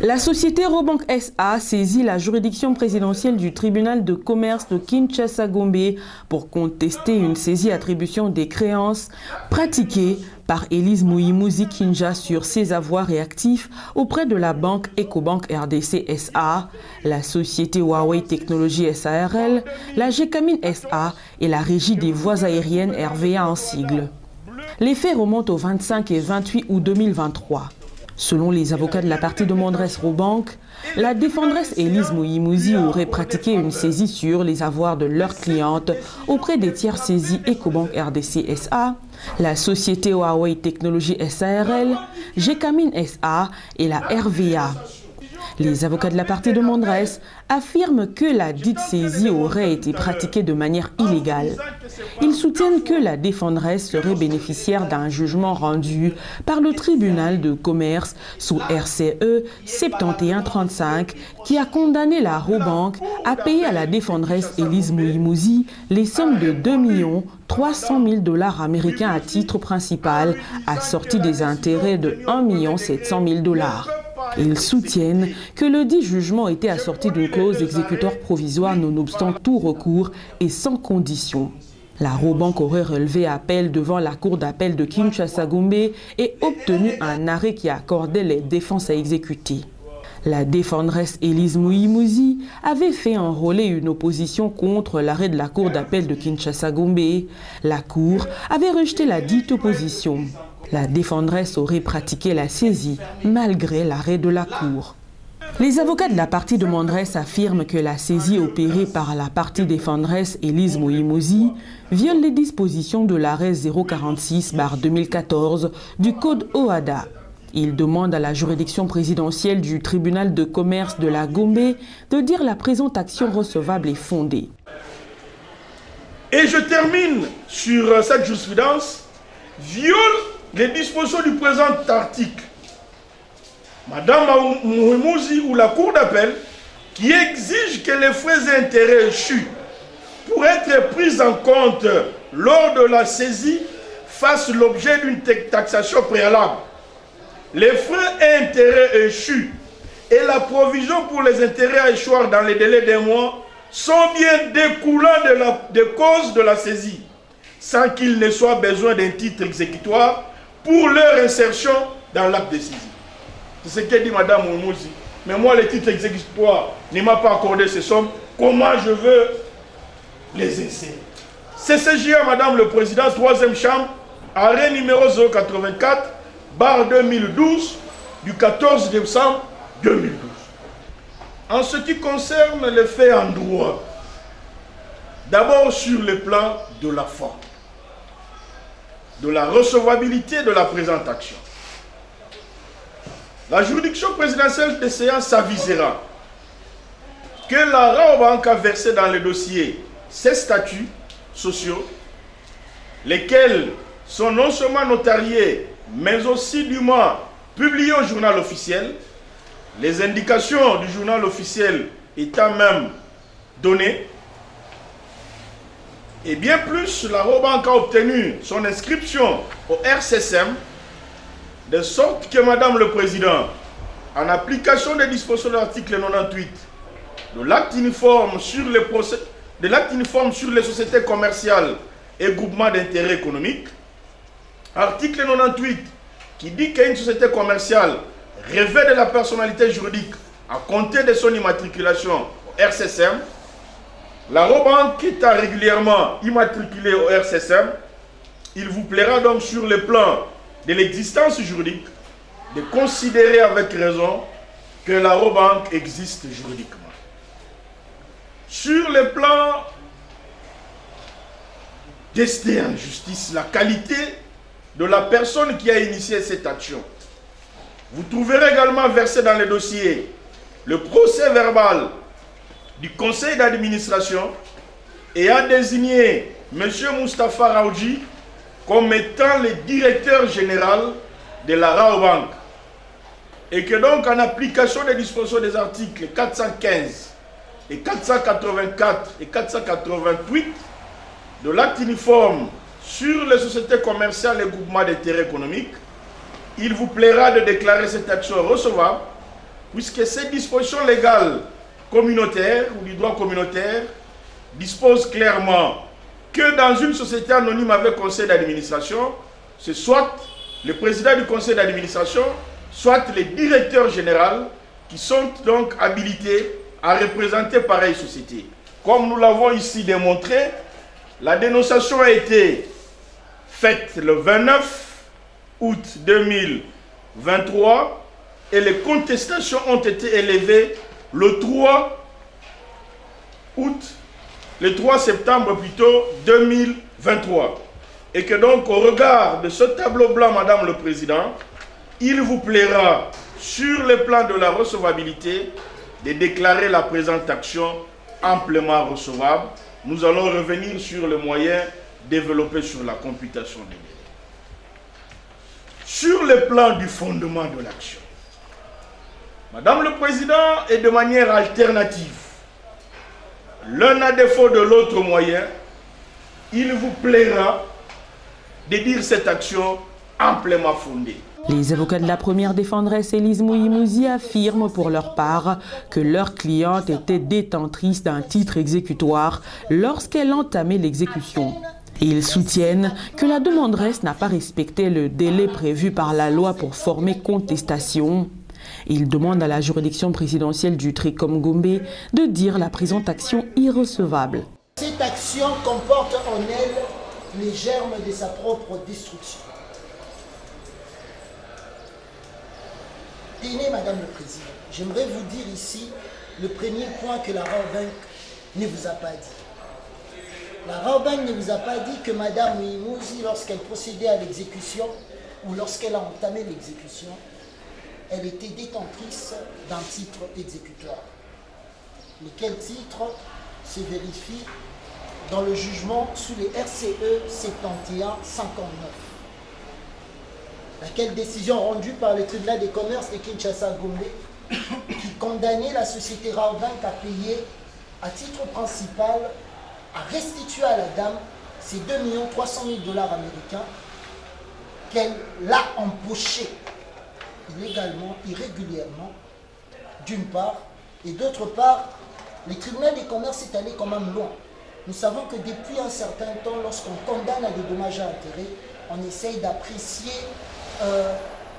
La société Robank SA saisit la juridiction présidentielle du tribunal de commerce de Kinshasa-Gombe pour contester une saisie-attribution des créances pratiquée par Elise Mouimouzi Kinja sur ses avoirs et actifs auprès de la banque Ecobank RDC SA, la société Huawei Technologies SARL, la GECAMIN SA et la Régie des voies aériennes RVA en sigle. Les faits remontent au 25 et 28 août 2023. Selon les avocats de la partie de Mondres Robank, la défendresse Elise Mouimouzi aurait pratiqué une saisie sur les avoirs de leur cliente auprès des tiers saisis Ecobank RDC SA, la société Huawei Technologies SARL, GECAMIN SA et la RVA. Les avocats de la partie de Mondres affirment que la dite saisie aurait été pratiquée de manière illégale. Ils soutiennent que la défendresse serait bénéficiaire d'un jugement rendu par le tribunal de commerce sous RCE 7135 qui a condamné la Robank à payer à la défendresse Elise Mouimouzi les sommes de 2 300 000 $ américains à titre principal, assortis des intérêts de 1 700 000 $. Ils soutiennent que le dit jugement était assorti d'une clause exécutoire provisoire nonobstant tout recours et sans condition. La Robank aurait relevé appel devant la cour d'appel de Kinshasa-Gombe et obtenu un arrêt qui accordait les défenses à exécuter. La défendresse Elise Mouimouzi avait fait enrôler une opposition contre l'arrêt de la cour d'appel de Kinshasa-Gombe. La cour avait rejeté la dite opposition. La défendresse aurait pratiqué la saisie malgré l'arrêt de la cour. Les avocats de la partie de Mondres affirment que la saisie opérée par la partie défendresse Elise Mouimouzi viole les dispositions de l'arrêt 046/2014 du Code OHADA. Ils demandent à la juridiction présidentielle du tribunal de commerce de la Gombe de dire la présente action recevable est fondée. Et je termine sur cette jurisprudence, viole les dispositions du présent article. Madame Mouimouzi ou la cour d'appel qui exige que les frais et intérêts échus pour être pris en compte lors de la saisie fassent l'objet d'une taxation préalable. Les frais et intérêts échus et la provision pour les intérêts à échoir dans les délais d'un mois sont bien découlants des causes de la saisie, sans qu'il ne soit besoin d'un titre exécutoire pour leur insertion dans l'acte de saisie. C'est ce qu'a dit Mme Mouimouzi. Mais moi, le titre exécutoire ne m'a pas accordé ces sommes. Comment je veux les insérer? CCJA, Madame le Président, 3e chambre, arrêt numéro 084/2012 du 14 décembre 2012. En ce qui concerne les faits en droit, d'abord sur le plan de la forme, de la recevabilité de la présente action. La juridiction présidentielle de séance s'avisera que la Robank a versé dans le dossier ses statuts sociaux, lesquels sont non seulement notariés, mais aussi dûment publiés au journal officiel, les indications du journal officiel étant même données. Et bien plus, la Robank a obtenu son inscription au RCSM, de sorte que Madame le Président, en application des dispositions de l'article 98 de l'acte uniforme sur les sociétés commerciales et groupements d'intérêt économique, article 98 qui dit qu'une société commerciale revêt de la personnalité juridique à compter de son immatriculation au RCSM, la Robank étant régulièrement immatriculée au RCSM, il vous plaira donc sur le plan de l'existence juridique de considérer avec raison que la Robank existe juridiquement. Sur le plan tester en justice la qualité de la personne qui a initié cette action, vous trouverez également versé dans le dossier le procès verbal du conseil d'administration et a désigné M. Moustapha Raoudji comme étant le directeur général de la Robank, et que donc en application des dispositions des articles 415 et 484 et 488 de l'acte uniforme sur les sociétés commerciales et groupements d'intérêt économique, il vous plaira de déclarer cette action recevable puisque ces dispositions légales communautaires ou du droit communautaire disposent clairement que dans une société anonyme avec conseil d'administration, c'est soit le président du conseil d'administration, soit les directeurs généraux qui sont donc habilités à représenter pareille société. Comme nous l'avons ici démontré, la dénonciation a été faite le 29 août 2023 et les contestations ont été élevées le 3 septembre plutôt 2023. Et que donc au regard de ce tableau blanc, Madame le Président, il vous plaira sur le plan de la recevabilité de déclarer la présente action amplement recevable. Nous allons revenir sur les moyens développés sur la computation des délais. Sur le plan du fondement de l'action, Madame le Président, et de manière alternative, l'un à défaut de l'autre moyen, il vous plaira de dire cette action amplement fondée. Les avocats de la première défendresse, Élise Mouimouzi, affirment pour leur part que leur cliente était détentrice d'un titre exécutoire lorsqu'elle entamait l'exécution. Ils soutiennent que la demanderesse n'a pas respecté le délai prévu par la loi pour former contestation. Ils demandent à la juridiction présidentielle du Tricom Gombe de dire la présente action irrecevable. Cette action comporte en elle les germes de sa propre destruction. Tenez, Madame le Président, j'aimerais vous dire ici le premier point que la Raobank ne vous a pas dit. La Raobank ne vous a pas dit que Madame Mouimouzi, lorsqu'elle procédait à l'exécution ou lorsqu'elle a entamé l'exécution, elle était détentrice d'un titre exécutoire. Mais quel titre se vérifie dans le jugement sous les RCE 71-59, laquelle décision rendue par le tribunal des commerces de Kinshasa-Gombe qui condamnait la société Raobank à payer à titre principal, à restituer à la dame ces 2 300 000 $ américains qu'elle l'a empoché illégalement, irrégulièrement, d'une part, et d'autre part, le tribunal des commerces est allé quand même loin. Nous savons que depuis un certain temps, lorsqu'on condamne à des dommages à intérêt, on essaye d'apprécier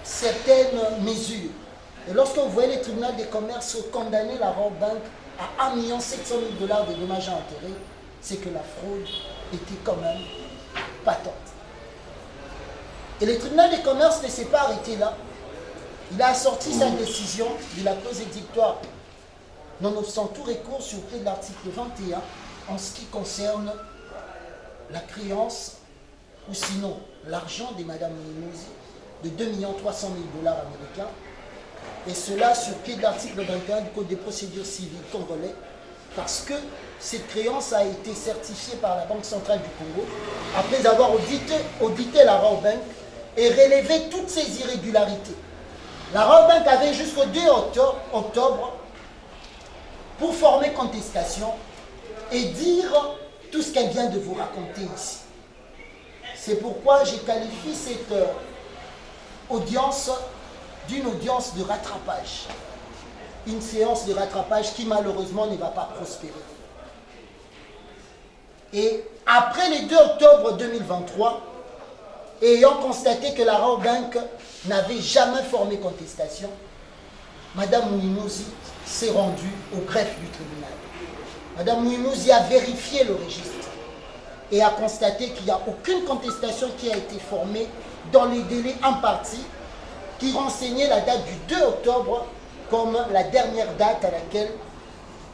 certaines mesures. Et lorsque vous voyez le tribunal des commerces condamner la Raobank à 1 700 000 $ de dommages à intérêt, c'est que la fraude était quand même patente. Et le tribunal des commerces ne s'est pas arrêté là. Il a assorti sa décision de la clause exécutoire, nonobstant tout recours sur près de l'article 21 en ce qui concerne la créance ou sinon l'argent de Mme Mouimouzi de 2 300 000 $ américains, et cela sur pied de l'article 21 du Code des procédures civiles congolais, parce que cette créance a été certifiée par la Banque centrale du Congo après avoir audité la Raobank et relevé toutes ces irrégularités. La Raobank avait jusqu'au 2 octobre pour former contestation et dire tout ce qu'elle vient de vous raconter ici. C'est pourquoi j'ai qualifié cette audience d'une audience de rattrapage. Une séance de rattrapage qui malheureusement ne va pas prospérer. Et après le 2 octobre 2023, ayant constaté que la Raobank n'avait jamais formé contestation, Mme Mouimouzi s'est rendue au greffe du tribunal. Mme Mouimouzi a vérifié le registre et a constaté qu'il n'y a aucune contestation qui a été formée dans les délais impartis qui renseignait la date du 2 octobre comme la dernière date à laquelle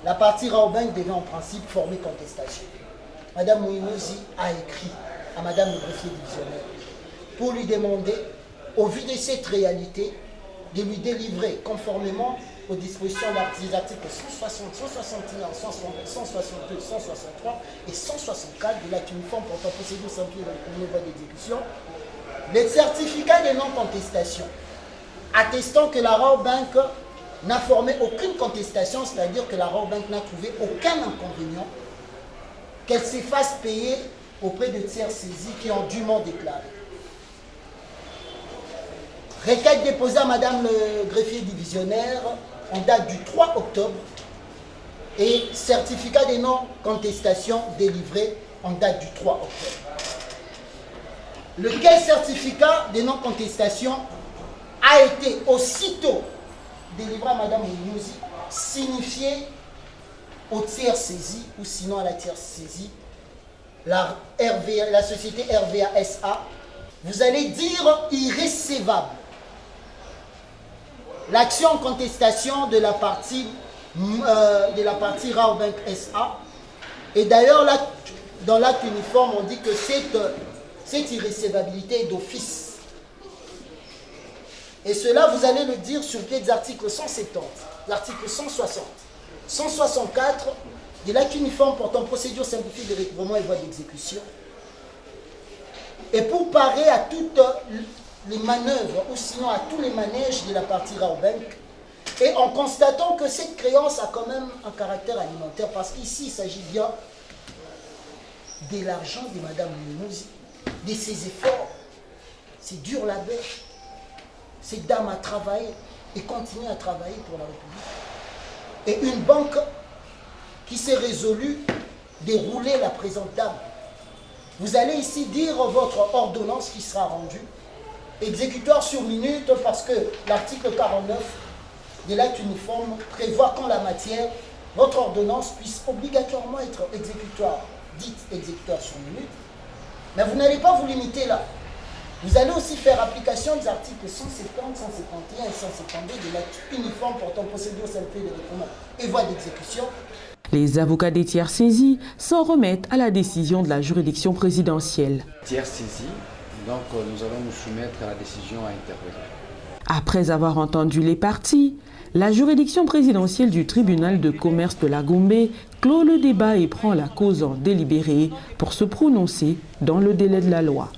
la partie Raobank devait en principe former contestation. Mme Mouimouzi a écrit à Mme le greffier divisionnaire pour lui demander, au vu de cette réalité, de lui délivrer conformément aux dispositions des articles 160, 161, 162, 163 et 164 de l'acte uniforme portant procédure simplifiée dans le premier voie d'exécution, les certificats de non-contestation attestant que la Raobank n'a formé aucune contestation, c'est-à-dire que la Raobank n'a trouvé aucun inconvénient qu'elle se fasse payer auprès de tiers saisis qui ont dûment déclaré. Requête déposée à Madame le greffier divisionnaire en date du 3 octobre et certificat des non-contestations délivré en date du 3 octobre. Lequel certificat des non-contestations a été aussitôt délivré à Mme Mounouzi, signifié au tiers saisi ou sinon à la tiers saisie, la société RVA SA. Vous allez dire irrécevable. L'action en contestation de la partie Rabobank SA. Et d'ailleurs, dans l'acte uniforme, on dit que cette irrécevabilité est d'office. Et cela, vous allez le dire sur le pied des articles 170, l'article 160, 164 de l'acte uniforme portant procédure simplifiée de recouvrement et voie d'exécution. Et pour parer à toutes les manœuvres, ou sinon à tous les manèges de la partie Rabobank, et en constatant que cette créance a quand même un caractère alimentaire, parce qu'ici, il s'agit bien de l'argent de Mme Mounouzi, de ses efforts, c'est dur labeur. Cette dame a travaillé et continue à travailler pour la République. Et une banque qui s'est résolue de rouler la présente dame. Vous allez ici dire votre ordonnance qui sera rendue, exécutoire sur minute, parce que l'article 49 de l'acte uniforme prévoit qu'en la matière, votre ordonnance puisse obligatoirement être exécutoire, dite exécutoire sur minute. Mais vous n'allez pas vous limiter là. Vous allez aussi faire application des articles 170, 171 et 172 de l'acte uniforme portant procédure simplifiée de recouvrement et voie d'exécution. Les avocats des tiers saisis s'en remettent à la décision de la juridiction présidentielle. Tiers saisis, donc nous allons nous soumettre à la décision à intervenir. Après avoir entendu les parties, la juridiction présidentielle du tribunal de commerce de la Gombe clôt le débat et prend la cause en délibéré pour se prononcer dans le délai de la loi.